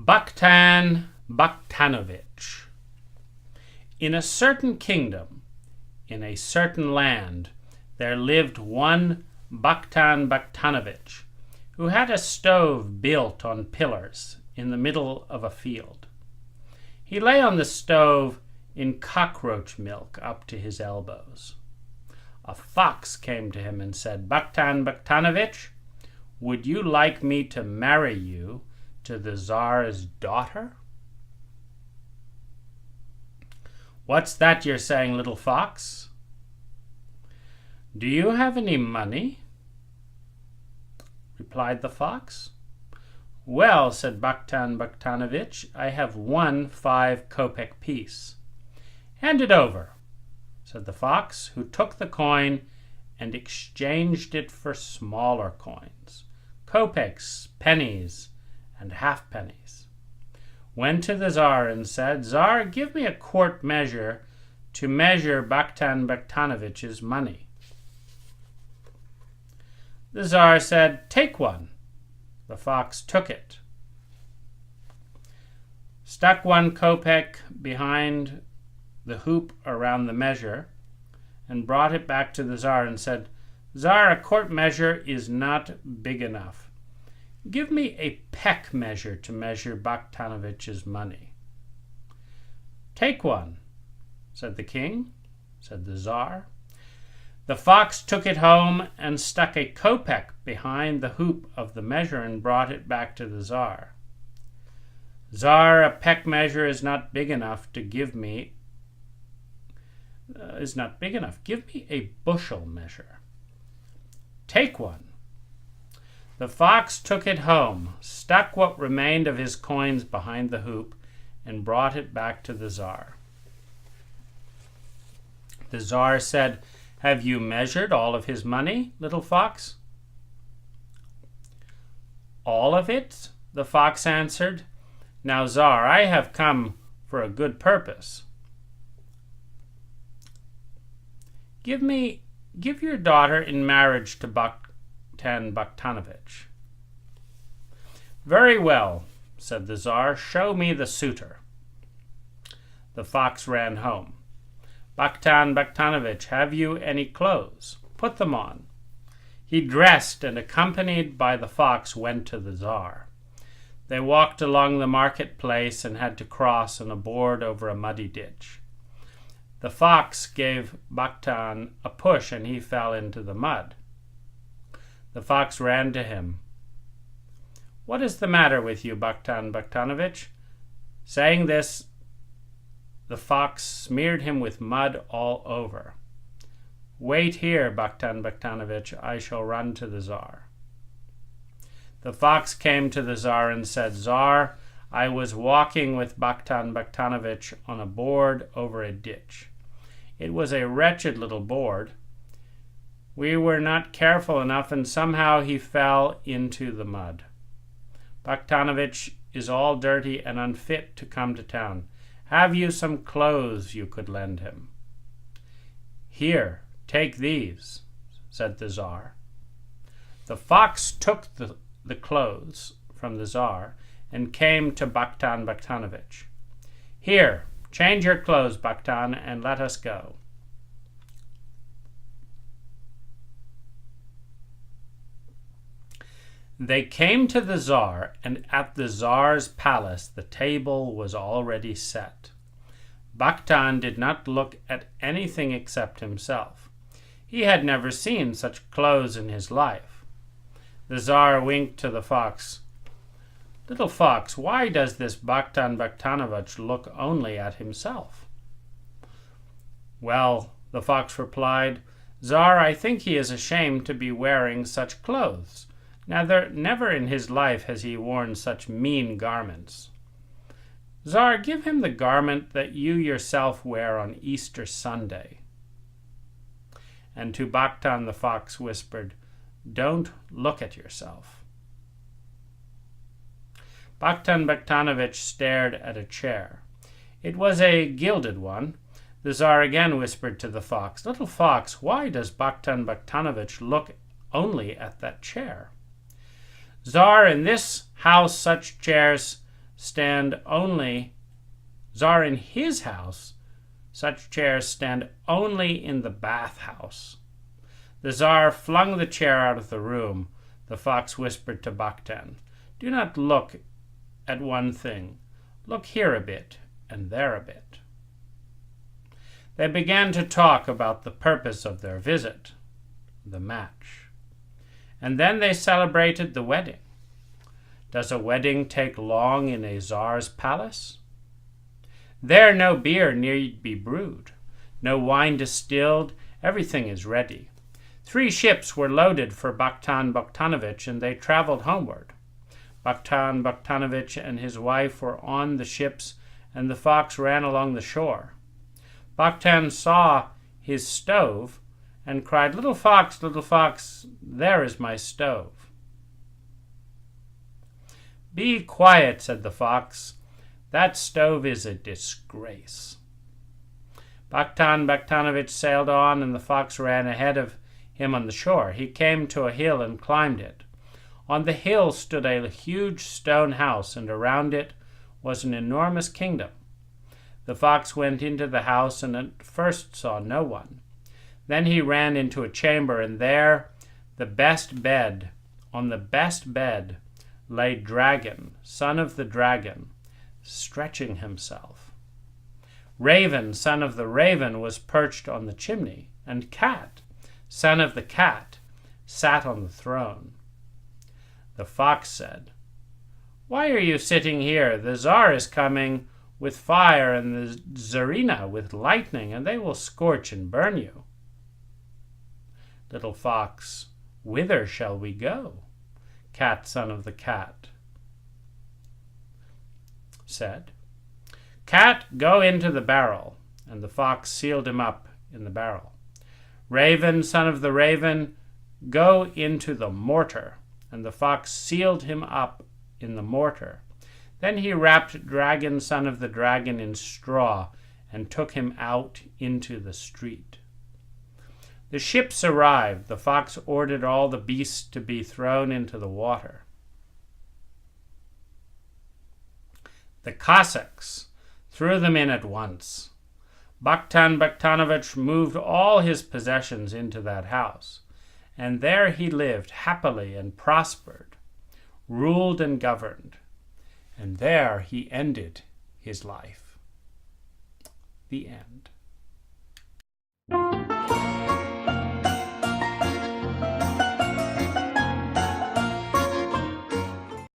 Bukhtan Bukhtanovich. In a certain kingdom, in a certain land, there lived one Bukhtan Bukhtanovich, who had a stove built on pillars in the middle of a field. He lay on the stove in cockroach milk up to his elbows. A fox came to him and said, "Bukhtan Bukhtanovich, would you like me to marry you to the Tsar's daughter?" "What's that you're saying, little fox?" "Do you have any money?" replied the fox. "Well," said Bukhtan Bukhtanovich, "I have 1 5-kopeck piece." "Hand it over," said the fox, who took the coin and exchanged it for smaller coins, kopecks, pennies, and halfpennies. Went to the Tsar and said, "Tsar, give me a quart measure to measure Bukhtan Bukhtanovich's money." The Tsar said, "Take one." The fox took it, stuck 1 kopeck behind the hoop around the measure, and brought it back to the Tsar and said, "Tsar, a quart measure is not big enough. Give me a peck measure to measure Bukhtanovich's money." "Take one," said the king, said the Tsar. The fox took it home and stuck a kopeck behind the hoop of the measure and brought it back to the Tsar. "Tsar, a peck measure is not big enough to give me Give me a bushel measure." "Take one." The fox took it home, stuck what remained of his coins behind the hoop, and brought it back to the Tsar. The Tsar said, "Have you measured all of his money, little fox?" "All of it?" the fox answered. "Now, Tsar, I have come for a good purpose. Give your daughter in marriage to Bukhtan Bukhtanovich." "Very well," said the Tsar. "Show me the suitor." The fox ran home. "Bukhtan Bukhtanovich, have you any clothes? Put them on." He dressed and, accompanied by the fox, went to the Tsar. They walked along the marketplace and had to cross on a board over a muddy ditch. The fox gave Bukhtan a push and he fell into the mud. The fox ran to him. "What is the matter with you, Bukhtan Bukhtanovich?" Saying this, the fox smeared him with mud all over. "Wait here, Bukhtan Bukhtanovich, I shall run to the Tsar." The fox came to the Tsar and said, "Tsar, I was walking with Bukhtan Bukhtanovich on a board over a ditch. It was a wretched little board. We were not careful enough, and somehow he fell into the mud. Bukhtanovich is all dirty and unfit to come to town. Have you some clothes you could lend him?" "Here, take these," said the Tsar. The fox took the clothes from the Tsar and came to Bukhtan Bukhtanovich. "Here, change your clothes, Bukhtan, and let us go." They came to the Tsar, and at the Tsar's palace the table was already set. Bukhtan did not look at anything except himself. He had never seen such clothes in his life. The Tsar winked to the fox. "Little fox, why does this Bukhtan Bukhtanovich look only at himself?" "Well," the fox replied, "Tsar, I think he is ashamed to be wearing such clothes. Never in his life has he worn such mean garments. Tsar, give him the garment that you yourself wear on Easter Sunday." And to Bukhtan the fox whispered, "Don't look at yourself." Bukhtan Bukhtanovich stared at a chair. It was a gilded one. The Tsar again whispered to the fox, "Little fox, why does Bukhtan Bukhtanovich look only at that chair?" "Tsar, in this house such chairs stand only Tsar in his house, such chairs stand only in the bathhouse. The Tsar flung the chair out of the room. The fox whispered to Bukhtan, "Do not look at one thing. Look here a bit and there a bit." They began to talk about the purpose of their visit, the match. And then they celebrated the wedding. Does a wedding take long in a Tsar's palace? There no beer need be brewed, no wine distilled, everything is ready. 3 ships were loaded for Bukhtan Bukhtanovich, and they traveled homeward. Bukhtan Bukhtanovich and his wife were on the ships, and the fox ran along the shore. Bukhtan saw his stove and cried, little fox, there is my stove." "Be quiet," said the fox. "That stove is a disgrace." Bukhtan Bukhtanovich sailed on, and the fox ran ahead of him on the shore. He came to a hill and climbed it. On the hill stood a huge stone house, and around it was an enormous kingdom. The fox went into the house and at first saw no one. Then he ran into a chamber, and there, on the best bed, lay Dragon, son of the dragon, stretching himself. Raven, son of the raven, was perched on the chimney, and Cat, son of the cat, sat on the throne. The fox said, "Why are you sitting here? The Tsar is coming with fire and the Tsarina with lightning, and they will scorch and burn you." Little fox, whither shall we go? Cat, son of the cat, said. Cat, go into the barrel. And the fox sealed him up in the barrel. Raven, son of the raven, go into the mortar. And the fox sealed him up in the mortar. Then he wrapped Dragon, son of the dragon, in straw and took him out into the street. The ships arrived. The fox ordered all the beasts to be thrown into the water. The Cossacks threw them in at once. Bukhtan Bukhtanovich moved all his possessions into that house, and there he lived happily and prospered, ruled and governed, and there he ended his life. The end.